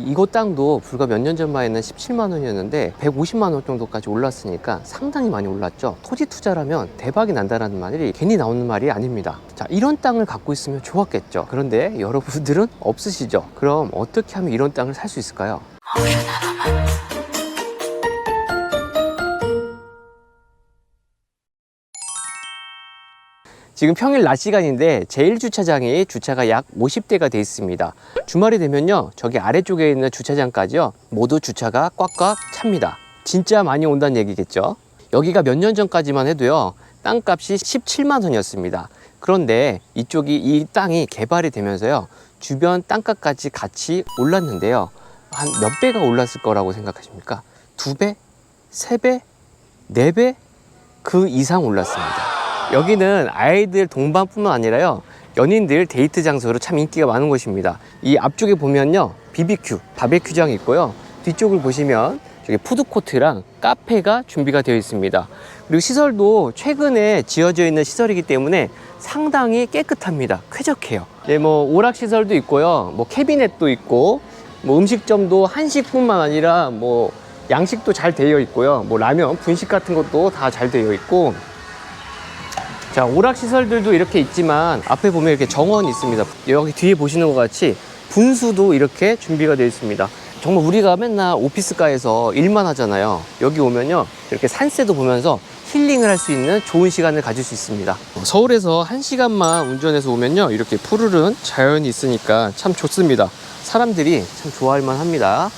이곳 땅도 불과 몇 년 전만에는 17만 원이었는데 150만 원 정도까지 올랐으니까 상당히 많이 올랐죠. 토지 투자라면 대박이 난다는 말이 괜히 나오는 말이 아닙니다. 자, 이런 땅을 갖고 있으면 좋았겠죠. 그런데 여러분들은 없으시죠? 그럼 어떻게 하면 이런 땅을 살 수 있을까요? 지금 평일 낮 시간인데 제1주차장이 주차가 약 50대가 돼 있습니다. 주말이 되면요, 저기 아래쪽에 있는 주차장까지요, 모두 주차가 꽉꽉 찹니다. 진짜 많이 온다는 얘기겠죠. 여기가 몇 년 전까지만 해도요, 땅값이 17만 원이었습니다. 그런데 이 땅이 개발이 되면서요, 주변 땅값까지 같이 올랐는데요, 한 몇 배가 올랐을 거라고 생각하십니까? 2배? 3배? 4배? 그 이상 올랐습니다. 여기는 아이들 동반뿐만 아니라요, 연인들 데이트 장소로 참 인기가 많은 곳입니다. 이 앞쪽에 보면요, 바베큐장이 있고요, 뒤쪽을 보시면 저기 푸드코트랑 카페가 준비가 되어 있습니다. 그리고 시설도 최근에 지어져 있는 시설이기 때문에 상당히 깨끗합니다. 쾌적해요. 네, 뭐 오락시설도 있고요, 뭐 캐비넷도 있고, 뭐 음식점도 한식뿐만 아니라 뭐 양식도 잘 되어 있고요, 뭐 라면, 분식 같은 것도 다 잘 되어 있고. 자, 오락시설들도 이렇게 있지만 앞에 보면 이렇게 정원이 있습니다. 여기 뒤에 보시는 것 같이 분수도 이렇게 준비가 되어 있습니다. 정말 우리가 맨날 오피스가에서 일만 하잖아요. 여기 오면요, 이렇게 산세도 보면서 힐링을 할 수 있는 좋은 시간을 가질 수 있습니다. 서울에서 1시간만 운전해서 오면요, 이렇게 푸르른 자연이 있으니까 참 좋습니다. 사람들이 참 좋아할 만합니다.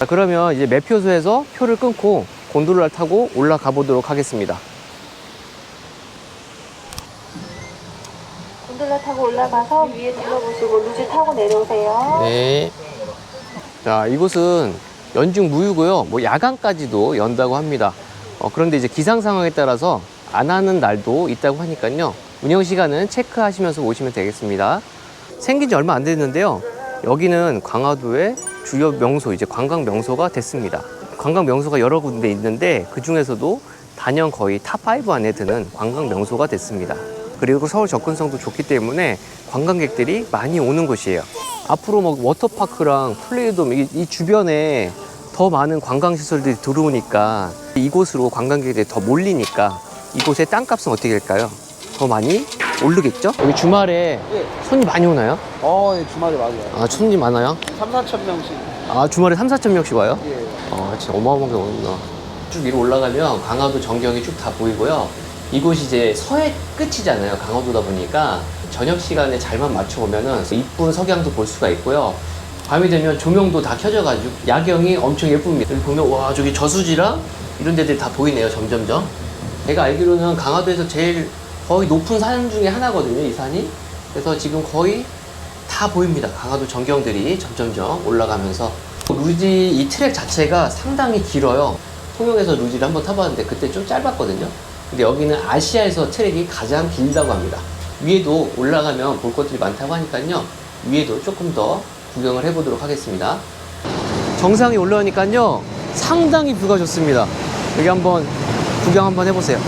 자, 그러면 이제 매표소에서 표를 끊고 곤돌라를 타고 올라가 보도록 하겠습니다. 곤돌라 타고 올라가서 위에 둘러보시고 루지 타고 내려오세요. 네. 자, 이곳은 연중 무휴고요, 뭐 야간까지도 연다고 합니다. 그런데 이제 기상 상황에 따라서 안 하는 날도 있다고 하니까요, 운영 시간은 체크하시면서 오시면 되겠습니다. 생긴 지 얼마 안 됐는데요, 여기는 광화도의 주요 명소, 이제 관광 명소가 됐습니다. 관광 명소가 여러 군데 있는데 그 중에서도 단연 거의 탑5 안에 드는 관광 명소가 됐습니다. 그리고 서울 접근성도 좋기 때문에 관광객들이 많이 오는 곳이에요. 앞으로 뭐 워터파크랑 플레이돔, 이 주변에 더 많은 관광시설들이 들어오니까 이곳으로 관광객들이 더 몰리니까 이곳의 땅값은 어떻게 될까요? 더 많이 오르겠죠? 여기 주말에 손님 많이 오나요? 예, 주말에 많이 와요. 아, 손님 많아요? 3, 4천 명씩. 아, 주말에 3, 4천 명씩 와요? 예. 진짜 어마어마하게 오는구나. 쭉 위로 올라가면 강화도 전경이 쭉 다 보이고요. 이곳이 이제 서해 끝이잖아요. 강화도다 보니까 저녁 시간에 잘만 맞춰 오면은 이쁜 석양도 볼 수가 있고요. 밤이 되면 조명도 다 켜져가지고 야경이 엄청 예쁩니다. 여기 보면 와, 저기 저수지랑 이런 데들이 다 보이네요. 점점점. 제가 알기로는 강화도에서 제일 거의 높은 산 중에 하나거든요, 이 산이. 그래서 지금 거의 다 보입니다. 강화도 전경들이 점점점 올라가면서. 루지 이 트랙 자체가 상당히 길어요. 통영에서 루지를 한번 타봤는데 그때 좀 짧았거든요. 근데 여기는 아시아에서 트랙이 가장 길다고 합니다. 위에도 올라가면 볼 것들이 많다고 하니까요, 위에도 조금 더 구경을 해보도록 하겠습니다. 정상에 올라오니까요, 상당히 뷰가 좋습니다. 여기 한번 구경 한번 해보세요.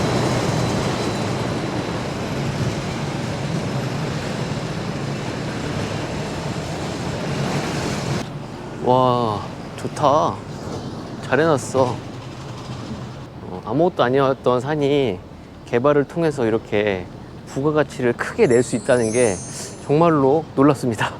와, 좋다. 잘 해놨어. 아무것도 아니었던 산이 개발을 통해서 이렇게 부가가치를 크게 낼 수 있다는 게 정말로 놀랍습니다.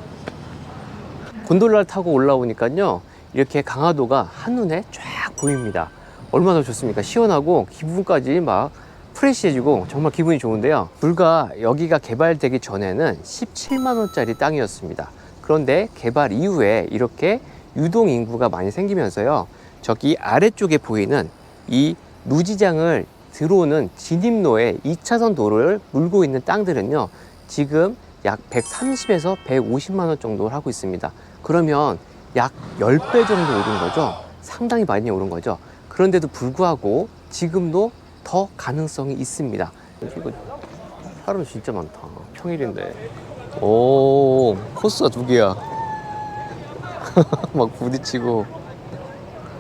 곤돌라를 타고 올라오니까요, 이렇게 강화도가 한눈에 쫙 보입니다. 얼마나 좋습니까? 시원하고 기분까지 막 프레시해지고 정말 기분이 좋은데요, 불과 여기가 개발되기 전에는 17만 원짜리 땅이었습니다. 그런데 개발 이후에 이렇게 유동 인구가 많이 생기면서요, 저기 아래쪽에 보이는 이 루지장을 들어오는 진입로에 2차선 도로를 물고 있는 땅들은요, 지금 약 130에서 150만 원 정도를 하고 있습니다. 그러면 약 10배 정도 오른 거죠. 상당히 많이 오른 거죠. 그런데도 불구하고 지금도 더 가능성이 있습니다. 이거 사람 진짜 많다. 평일인데. 오, 코스가 2개야. 막 부딪히고.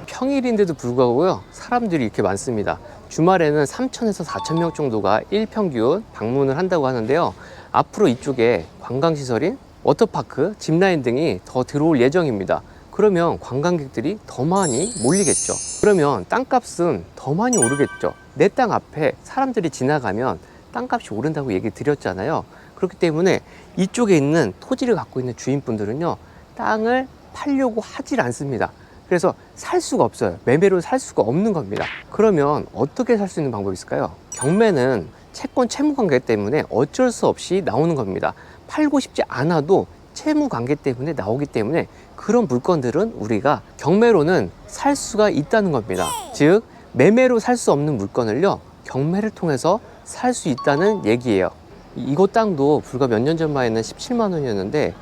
평일인데도 불구하고요, 사람들이 이렇게 많습니다. 주말에는 3,000에서 4,000명 정도가 일평균 방문을 한다고 하는데요, 앞으로 이쪽에 관광시설인 워터파크, 짚라인 등이 더 들어올 예정입니다. 그러면 관광객들이 더 많이 몰리겠죠. 그러면 땅값은 더 많이 오르겠죠. 내 땅 앞에 사람들이 지나가면 땅값이 오른다고 얘기 드렸잖아요. 그렇기 때문에 이쪽에 있는 토지를 갖고 있는 주인분들은요, 땅을 팔려고 하질 않습니다. 그래서 살 수가 없어요. 매매로 살 수가 없는 겁니다. 그러면 어떻게 살 수 있는 방법이 있을까요? 경매는 채권 채무 관계 때문에 어쩔 수 없이 나오는 겁니다. 팔고 싶지 않아도 채무 관계 때문에 나오기 때문에 그런 물건들은 우리가 경매로는 살 수가 있다는 겁니다. 즉 매매로 살 수 없는 물건을요, 경매를 통해서 살 수 있다는 얘기예요. 이곳 땅도 불과 몇 년 전만에는 17만 원이었는데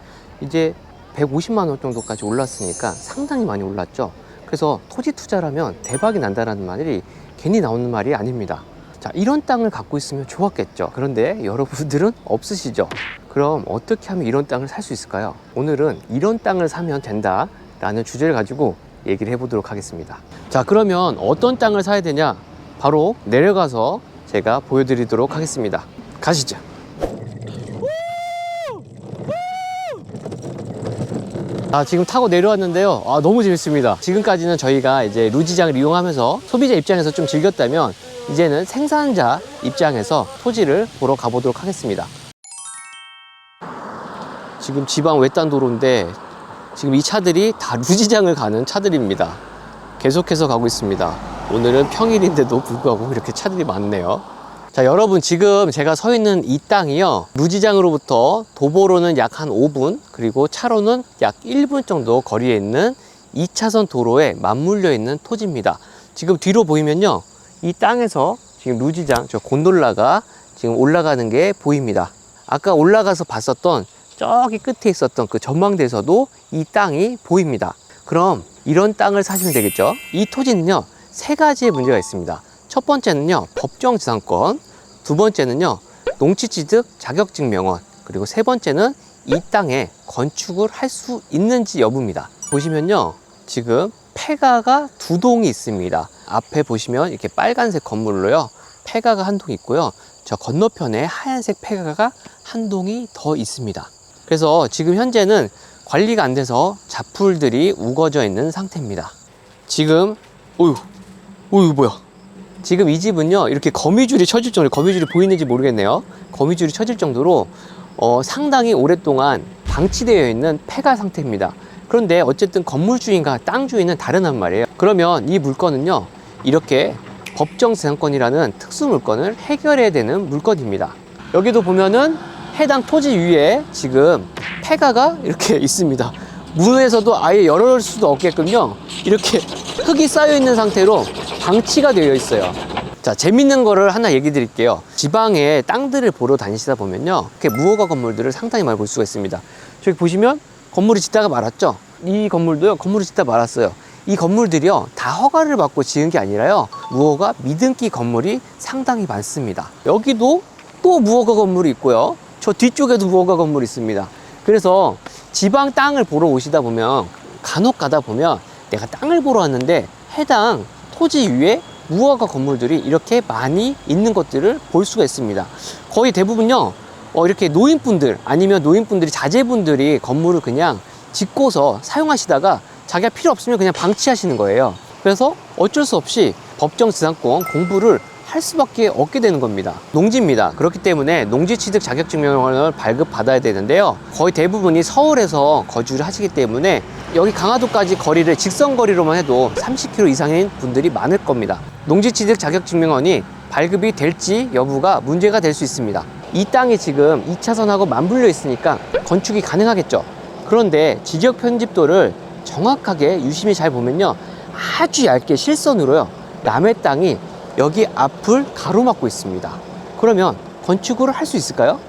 이제 150만 원 정도까지 올랐으니까 상당히 많이 올랐죠. 그래서 토지 투자라면 대박이 난다는 말이 괜히 나오는 말이 아닙니다. 자, 이런 땅을 갖고 있으면 좋았겠죠. 그런데 여러분들은 없으시죠. 그럼 어떻게 하면 이런 땅을 살 수 있을까요? 오늘은 이런 땅을 사면 된다 라는 주제를 가지고 얘기를 해보도록 하겠습니다. 자, 그러면 어떤 땅을 사야 되냐? 바로 내려가서 제가 보여드리도록 하겠습니다. 가시죠. 지금 타고 내려왔는데요. 너무 재밌습니다. 지금까지는 저희가 이제 루지장을 이용하면서 소비자 입장에서 좀 즐겼다면 이제는 생산자 입장에서 토지를 보러 가보도록 하겠습니다. 지금 지방 외딴 도로인데 지금 이 차들이 다 루지장을 가는 차들입니다. 계속해서 가고 있습니다. 오늘은 평일인데도 불구하고 이렇게 차들이 많네요. 자, 여러분, 지금 제가 서 있는 이 땅이요, 루지장으로부터 도보로는 약 한 5분, 그리고 차로는 약 1분 정도 거리에 있는 2차선 도로에 맞물려 있는 토지입니다. 지금 뒤로 보이면요, 이 땅에서 지금 루지장, 저 곤돌라가 지금 올라가는 게 보입니다. 아까 올라가서 봤었던 저기 끝에 있었던 그 전망대에서도 이 땅이 보입니다. 그럼 이런 땅을 사시면 되겠죠. 이 토지는요, 세 가지의 문제가 있습니다. 첫 번째는요, 법정 지상권, 두 번째는요, 농지취득 자격증명원, 그리고 세 번째는 이 땅에 건축을 할 수 있는지 여부입니다. 보시면요, 지금 폐가가 두 동이 있습니다. 앞에 보시면 이렇게 빨간색 건물로요, 폐가가 한 동 있고요, 저 건너편에 하얀색 폐가가 한 동이 더 있습니다. 그래서 지금 현재는 관리가 안 돼서 잡풀들이 우거져 있는 상태입니다. 지금 어휴 뭐야, 지금 이 집은요, 이렇게 거미줄이 쳐질 정도로, 거미줄이 보이는지 모르겠네요. 거미줄이 쳐질 정도로 상당히 오랫동안 방치되어 있는 폐가 상태입니다. 그런데 어쨌든 건물 주인과 땅 주인은 다르단 말이에요. 그러면 이 물건은요, 이렇게 법정 지상권이라는 특수 물건을 해결해야 되는 물건입니다. 여기도 보면은 해당 토지 위에 지금 폐가가 이렇게 있습니다. 문에서도 아예 열을 수도 없게끔요, 이렇게 흙이 쌓여 있는 상태로 방치가 되어 있어요. 자, 재밌는 거를 하나 얘기 드릴게요. 지방에 땅들을 보러 다니시다 보면요, 이렇게 무허가 건물들을 상당히 많이 볼 수가 있습니다. 저기 보시면 건물이 짓다가 말았죠. 이 건물도요, 건물이 짓다 말았어요. 이 건물들이요, 다 허가를 받고 지은 게 아니라요, 무허가 미등기 건물이 상당히 많습니다. 여기도 또 무허가 건물이 있고요, 저 뒤쪽에도 무허가 건물이 있습니다. 그래서 지방 땅을 보러 오시다 보면, 간혹 가다 보면 내가 땅을 보러 왔는데 해당 토지 위에 무허가 건물들이 이렇게 많이 있는 것들을 볼 수가 있습니다. 거의 대부분요, 이렇게 노인분들, 아니면 노인분들이, 자제분들이 건물을 그냥 짓고서 사용하시다가 자기가 필요 없으면 그냥 방치하시는 거예요. 그래서 어쩔 수 없이 법정 지상권 공부를 할 수밖에 없게 되는 겁니다. 농지입니다. 그렇기 때문에 농지취득 자격증명을 발급받아야 되는데요, 거의 대부분이 서울에서 거주를 하시기 때문에 여기 강화도까지 거리를 직선거리로만 해도 30km 이상인 분들이 많을 겁니다. 농지취득 자격증명원이 발급이 될지 여부가 문제가 될 수 있습니다. 이 땅이 지금 2차선하고 맞물려 있으니까 건축이 가능하겠죠. 그런데 지적 편집도를 정확하게 유심히 잘 보면요, 아주 얇게 실선으로요, 남의 땅이 여기 앞을 가로막고 있습니다. 그러면 건축을 할 수 있을까요?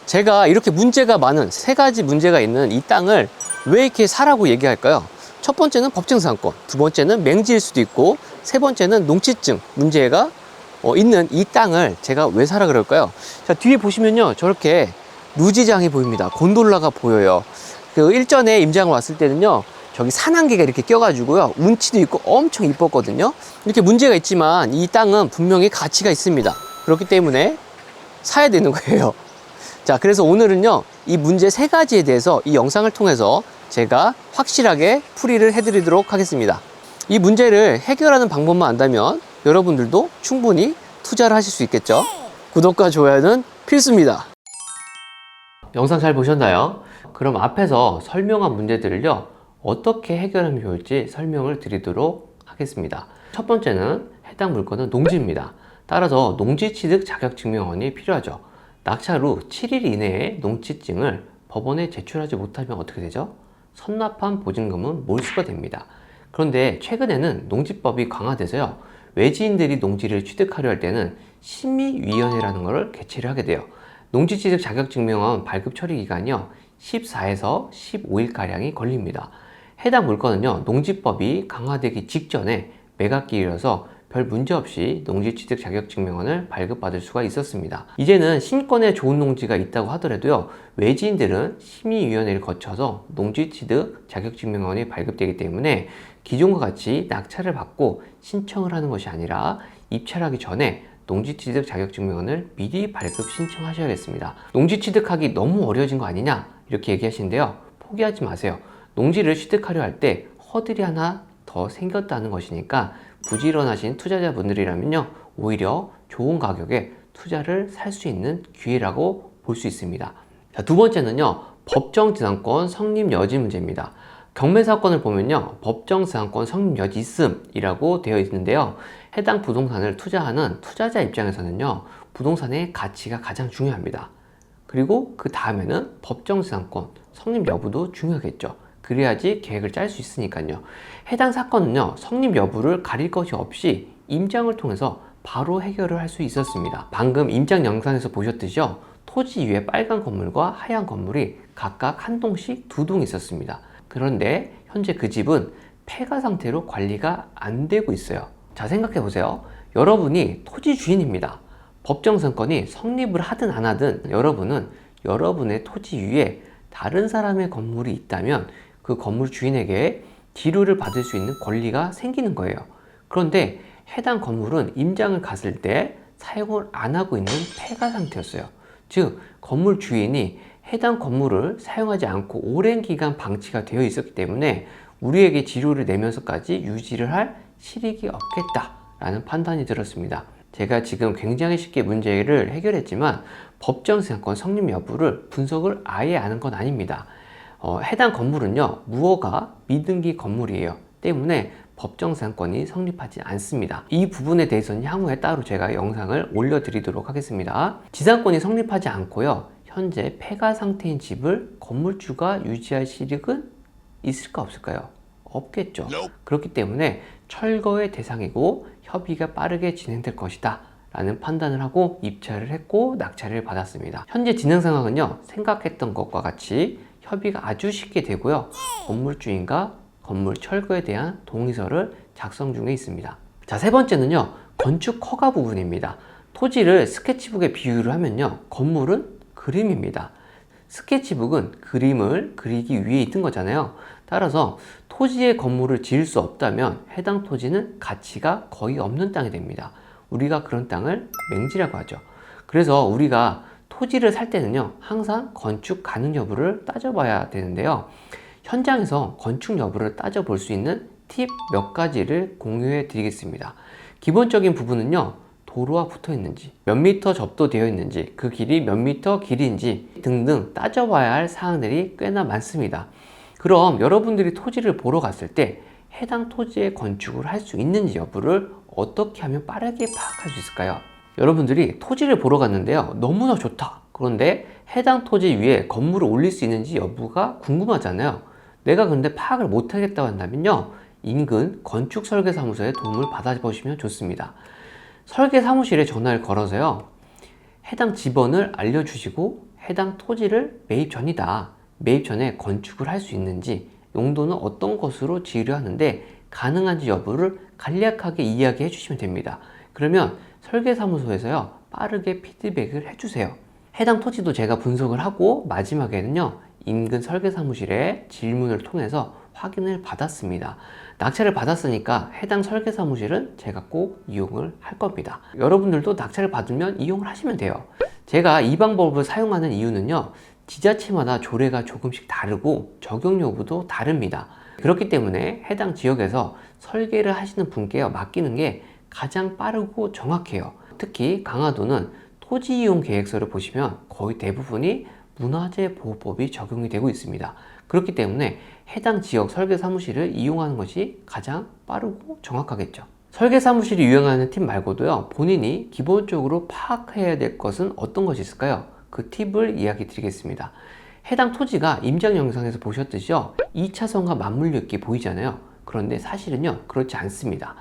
제가 이렇게 문제가 많은, 세 가지 문제가 있는 이 땅을 왜 이렇게 사라고 얘기할까요? 첫 번째는 법정지상권, 두 번째는 맹지일 수도 있고, 세 번째는 농지증 문제가 있는 이 땅을 제가 왜 사라 그럴까요? 자, 뒤에 보시면요, 저렇게 루지장이 보입니다. 곤돌라가 보여요. 그 일전에 임장을 왔을 때는요, 저기 산안개가 이렇게 껴가지고요, 운치도 있고 엄청 이뻤거든요. 이렇게 문제가 있지만 이 땅은 분명히 가치가 있습니다. 그렇기 때문에 사야 되는 거예요. 자, 그래서 오늘은요, 이 문제 세 가지에 대해서 이 영상을 통해서 제가 확실하게 풀이를 해드리도록 하겠습니다. 이 문제를 해결하는 방법만 안다면 여러분들도 충분히 투자를 하실 수 있겠죠? 구독과 좋아요는 필수입니다. 영상 잘 보셨나요? 그럼 앞에서 설명한 문제들을요, 어떻게 해결하면 좋을지 설명을 드리도록 하겠습니다. 첫 번째는 해당 물건은 농지입니다. 따라서 농지취득 자격증명원이 필요하죠. 낙찰 후 7일 이내에 농지증을 법원에 제출하지 못하면 어떻게 되죠? 선납한 보증금은 몰수가 됩니다. 그런데 최근에는 농지법이 강화돼서요, 외지인들이 농지를 취득하려 할 때는 심의위원회라는 것을 개최를 하게 돼요. 농지취득 자격증명원 발급 처리 기간이요, 14에서 15일가량이 걸립니다. 해당 물건은요, 농지법이 강화되기 직전에 매각기일이어서 별 문제 없이 농지취득 자격증명원을 발급받을 수가 있었습니다. 이제는 신권에 좋은 농지가 있다고 하더라도요, 외지인들은 심의위원회를 거쳐서 농지취득 자격증명원이 발급되기 때문에 기존과 같이 낙찰을 받고 신청을 하는 것이 아니라 입찰하기 전에 농지취득 자격증명원을 미리 발급 신청하셔야겠습니다. 농지취득하기 너무 어려워진 거 아니냐 이렇게 얘기하시는데요, 포기하지 마세요. 농지를 취득하려 할 때 허들이 하나 더 생겼다는 것이니까 부지런하신 투자자분들이라면요, 오히려 좋은 가격에 투자를 살 수 있는 기회라고 볼 수 있습니다. 자, 두 번째는요, 법정지상권 성립 여지 문제입니다. 경매사건을 보면요, 법정지상권 성립 여지 있음이라고 되어 있는데요, 해당 부동산을 투자하는 투자자 입장에서는요, 부동산의 가치가 가장 중요합니다. 그리고 그 다음에는 법정지상권 성립 여부도 중요하겠죠. 그래야지 계획을 짤 수 있으니까요. 해당 사건은요, 성립 여부를 가릴 것이 없이 임장을 통해서 바로 해결을 할 수 있었습니다. 방금 임장 영상에서 보셨듯이요, 토지 위에 빨간 건물과 하얀 건물이 각각 한 동씩 두 동 있었습니다. 그런데 현재 그 집은 폐가 상태로 관리가 안 되고 있어요. 자, 생각해 보세요. 여러분이 토지 주인입니다. 법정지상권이 성립을 하든 안 하든 여러분은 여러분의 토지 위에 다른 사람의 건물이 있다면 그 건물 주인에게 기료를 받을 수 있는 권리가 생기는 거예요. 그런데 해당 건물은 임장을 갔을 때 사용을 안 하고 있는 폐가 상태였어요. 즉, 건물 주인이 해당 건물을 사용하지 않고 오랜 기간 방치가 되어 있었기 때문에 우리에게 지료를 내면서까지 유지를 할 실익이 없겠다라는 판단이 들었습니다. 제가 지금 굉장히 쉽게 문제를 해결했지만 법정지상권 성립 여부를 분석을 아예 하는 건 아닙니다. 해당 건물은요, 무허가 미등기 건물이에요. 때문에 법정지상권이 성립하지 않습니다. 이 부분에 대해서는 향후에 따로 제가 영상을 올려드리도록 하겠습니다. 지상권이 성립하지 않고요, 현재 폐가 상태인 집을 건물주가 유지할 실익은 있을까 없을까요? 없겠죠. 그렇기 때문에 철거의 대상이고 협의가 빠르게 진행될 것이다 라는 판단을 하고 입찰을 했고 낙찰을 받았습니다. 현재 진행 상황은요, 생각했던 것과 같이 협의가 아주 쉽게 되고요, 건물주인과 건물 철거에 대한 동의서를 작성 중에 있습니다. 자, 세 번째는요, 건축 허가 부분입니다. 토지를 스케치북에 비유를 하면요, 건물은 그림입니다. 스케치북은 그림을 그리기 위해 있는 거잖아요. 따라서 토지에 건물을 지을 수 없다면 해당 토지는 가치가 거의 없는 땅이 됩니다. 우리가 그런 땅을 맹지라고 하죠. 그래서 우리가 토지를 살 때는요, 항상 건축 가능 여부를 따져봐야 되는데요, 현장에서 건축 여부를 따져볼 수 있는 팁 몇 가지를 공유해 드리겠습니다. 기본적인 부분은요, 도로와 붙어 있는지, 몇 미터 접도되어 있는지, 그 길이 몇 미터 길인지 등등 따져봐야 할 사항들이 꽤나 많습니다. 그럼 여러분들이 토지를 보러 갔을 때 해당 토지에 건축을 할 수 있는지 여부를 어떻게 하면 빠르게 파악할 수 있을까요? 여러분들이 토지를 보러 갔는데요, 너무나 좋다. 그런데 해당 토지 위에 건물을 올릴 수 있는지 여부가 궁금하잖아요. 내가 그런데 파악을 못하겠다고 한다면요, 인근 건축설계사무소의 도움을 받아보시면 좋습니다. 설계사무실에 전화를 걸어서요, 해당 지번을 알려주시고 해당 토지를 매입 전이다, 매입 전에 건축을 할 수 있는지, 용도는 어떤 것으로 지으려 하는데 가능한지 여부를 간략하게 이야기해 주시면 됩니다. 그러면 설계사무소에서요, 빠르게 피드백을 해주세요. 해당 토지도 제가 분석을 하고 마지막에는요, 인근 설계사무실에 질문을 통해서 확인을 받았습니다. 낙찰을 받았으니까 해당 설계사무실은 제가 꼭 이용을 할 겁니다. 여러분들도 낙찰을 받으면 이용을 하시면 돼요. 제가 이 방법을 사용하는 이유는요, 지자체마다 조례가 조금씩 다르고 적용 여부도 다릅니다. 그렇기 때문에 해당 지역에서 설계를 하시는 분께 맡기는 게 가장 빠르고 정확해요. 특히 강화도는 토지 이용 계획서를 보시면 거의 대부분이 문화재 보호법이 적용이 되고 있습니다. 그렇기 때문에 해당 지역 설계 사무실을 이용하는 것이 가장 빠르고 정확하겠죠. 설계 사무실이 유용하는 팁 말고도요, 본인이 기본적으로 파악해야 될 것은 어떤 것이 있을까요? 그 팁을 이야기 드리겠습니다. 해당 토지가 임장 영상에서 보셨듯이요, 2차선과 맞물려 있게 보이잖아요. 그런데 사실은요, 그렇지 않습니다.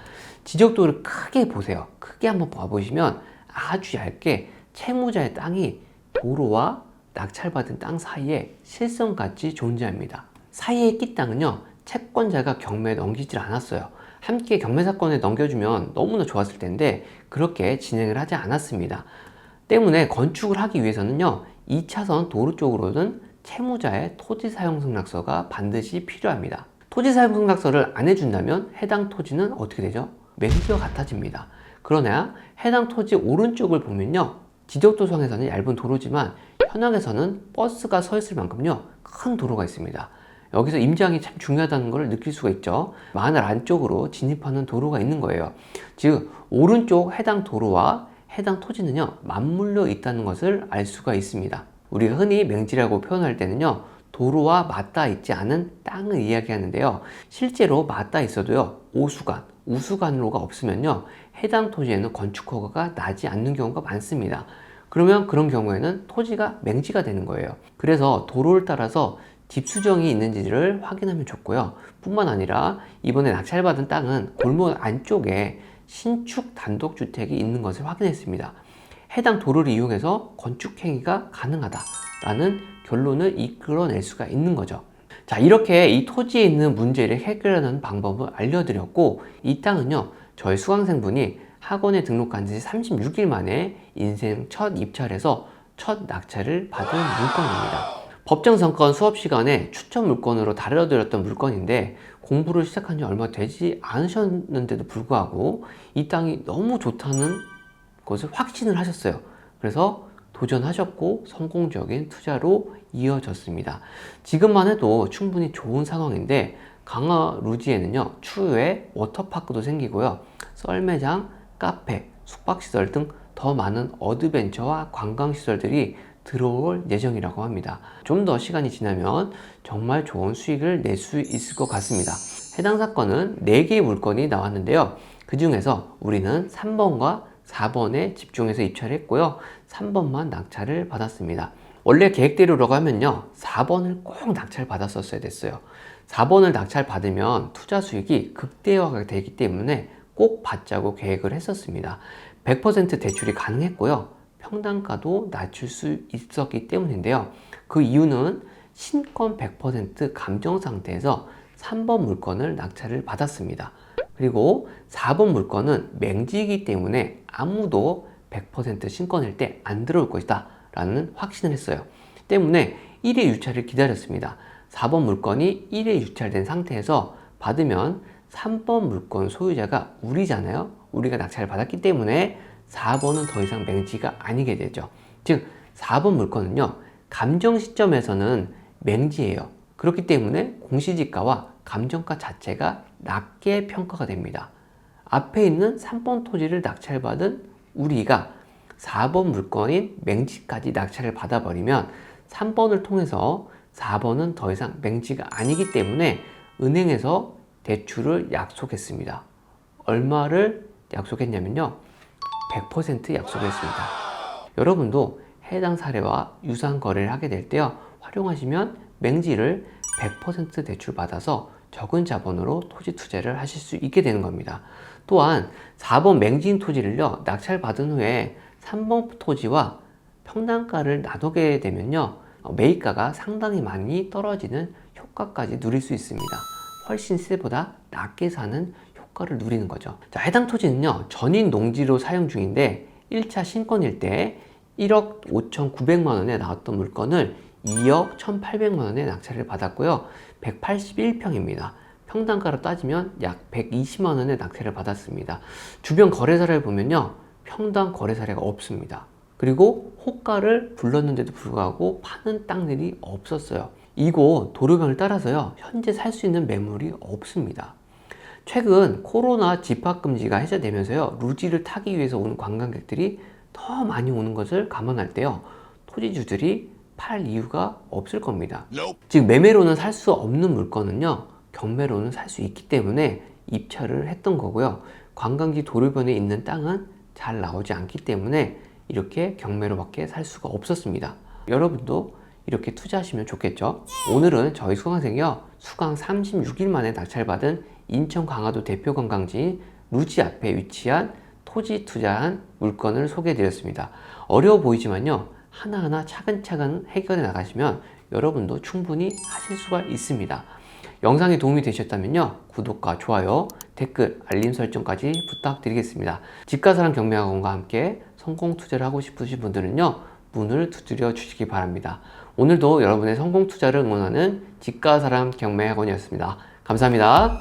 지적도를 크게 보세요. 크게 한번 봐보시면 아주 얇게 채무자의 땅이 도로와 낙찰받은 땅 사이에 실선같이 존재합니다. 사이에 낀 땅은요, 채권자가 경매에 넘기질 않았어요. 함께 경매 사건에 넘겨주면 너무나 좋았을 텐데 그렇게 진행을 하지 않았습니다. 때문에 건축을 하기 위해서는요, 2차선 도로 쪽으로는 채무자의 토지사용승낙서가 반드시 필요합니다. 토지사용승낙서를 안 해준다면 해당 토지는 어떻게 되죠? 맹지와 같아집니다. 그러나 해당 토지 오른쪽을 보면요, 지적도상에서는 얇은 도로지만 현황에서는 버스가 서 있을 만큼요, 큰 도로가 있습니다. 여기서 임장이 참 중요하다는 것을 느낄 수가 있죠. 마을 안쪽으로 진입하는 도로가 있는 거예요. 즉 오른쪽 해당 도로와 해당 토지는요, 맞물려 있다는 것을 알 수가 있습니다. 우리가 흔히 맹지라고 표현할 때는요, 도로와 맞닿아 있지 않은 땅을 이야기하는데요, 실제로 맞닿아 있어도요, 오수관, 우수관로가 없으면요, 해당 토지에는 건축 허가가 나지 않는 경우가 많습니다. 그러면 그런 경우에는 토지가 맹지가 되는 거예요. 그래서 도로를 따라서 집 수정이 있는지를 확인하면 좋고요. 뿐만 아니라 이번에 낙찰받은 땅은 골목 안쪽에 신축 단독주택이 있는 것을 확인했습니다. 해당 도로를 이용해서 건축행위가 가능하다라는 결론을 이끌어낼 수가 있는 거죠. 자, 이렇게 이 토지에 있는 문제를 해결하는 방법을 알려드렸고, 이 땅은요, 저희 수강생분이 학원에 등록한 지 36일 만에 인생 첫 입찰에서 첫 낙찰을 받은 물건입니다. 법정선건 수업 시간에 추천 물건으로 다뤄드렸던 물건인데, 공부를 시작한 지 얼마 되지 않으셨는데도 불구하고 이 땅이 너무 좋다는 것을 확신을 하셨어요. 그래서 도전하셨고 성공적인 투자로 이어졌습니다. 지금만 해도 충분히 좋은 상황인데, 강화 루지에는요, 추후에 워터파크도 생기고요, 썰매장, 카페, 숙박시설 등 더 많은 어드벤처와 관광시설들이 들어올 예정이라고 합니다. 좀 더 시간이 지나면 정말 좋은 수익을 낼 수 있을 것 같습니다. 해당 사건은 4개의 물건이 나왔는데요, 그 중에서 우리는 3번과 4번에 집중해서 입찰을 했고요, 3번만 낙찰을 받았습니다. 원래 계획대로라고 하면요, 4번을 꼭 낙찰 받았었어야 됐어요. 4번을 낙찰 받으면 투자 수익이 극대화가 되기 때문에 꼭 받자고 계획을 했었습니다. 100% 대출이 가능했고요, 평당가도 낮출 수 있었기 때문인데요, 그 이유는 신권 100% 감정 상태에서 3번 물건을 낙찰을 받았습니다. 그리고 4번 물건은 맹지이기 때문에 아무도 100% 신권일 때 안 들어올 것이다 라는 확신을 했어요. 때문에 1회 유찰을 기다렸습니다. 4번 물건이 1회 유찰된 상태에서 받으면 3번 물건 소유자가 우리잖아요. 우리가 낙찰을 받았기 때문에 4번은 더 이상 맹지가 아니게 되죠. 즉 4번 물건은요, 감정 시점에서는 맹지예요. 그렇기 때문에 공시지가와 감정가 자체가 낮게 평가가 됩니다. 앞에 있는 3번 토지를 낙찰받은 우리가 4번 물건인 맹지까지 낙찰을 받아버리면 3번을 통해서 4번은 더 이상 맹지가 아니기 때문에 은행에서 대출을 약속했습니다. 얼마를 약속했냐면요, 100% 약속했습니다. 여러분도 해당 사례와 유사한 거래를 하게 될 때요, 활용하시면 맹지를 100% 대출 받아서 적은 자본으로 토지 투자를 하실 수 있게 되는 겁니다. 또한 4번 맹지인 토지를요, 낙찰 받은 후에 3번 토지와 평당가를 나누게 되면요, 매입가가 상당히 많이 떨어지는 효과까지 누릴 수 있습니다. 훨씬 시세보다 낮게 사는 효과를 누리는 거죠. 자, 해당 토지는요, 전인 농지로 사용 중인데 1차 신권일 때 1억 5,900만 원에 나왔던 물건을 2억 1,800만 원에 낙찰을 받았고요, 181평입니다. 평당가로 따지면 약 120만 원의 낙찰을 받았습니다. 주변 거래사를 보면요, 평당 거래 사례가 없습니다. 그리고 호가를 불렀는데도 불구하고 파는 땅들이 없었어요. 이곳 도로변을 따라서요, 현재 살 수 있는 매물이 없습니다. 최근 코로나 집합금지가 해제되면서요, 루지를 타기 위해서 오는 관광객들이 더 많이 오는 것을 감안할 때요, 토지주들이 팔 이유가 없을 겁니다. 즉 매매로는 살 수 없는 물건은요, 경매로는 살 수 있기 때문에 입찰을 했던 거고요. 관광지 도로변에 있는 땅은 잘 나오지 않기 때문에 이렇게 경매로밖에 살 수가 없었습니다. 여러분도 이렇게 투자하시면 좋겠죠. 오늘은 저희 수강생이요, 수강 36일 만에 낙찰받은 인천 강화도 대표 관광지인 루지 앞에 위치한 토지 투자한 물건을 소개해 드렸습니다. 어려워 보이지만요, 하나하나 차근차근 해결해 나가시면 여러분도 충분히 하실 수가 있습니다. 영상이 도움이 되셨다면요, 구독과 좋아요, 댓글, 알림 설정까지 부탁드리겠습니다. 집가사랑 경매학원과 함께 성공 투자를 하고 싶으신 분들은요, 문을 두드려 주시기 바랍니다. 오늘도 여러분의 성공 투자를 응원하는 집가사랑 경매학원이었습니다. 감사합니다.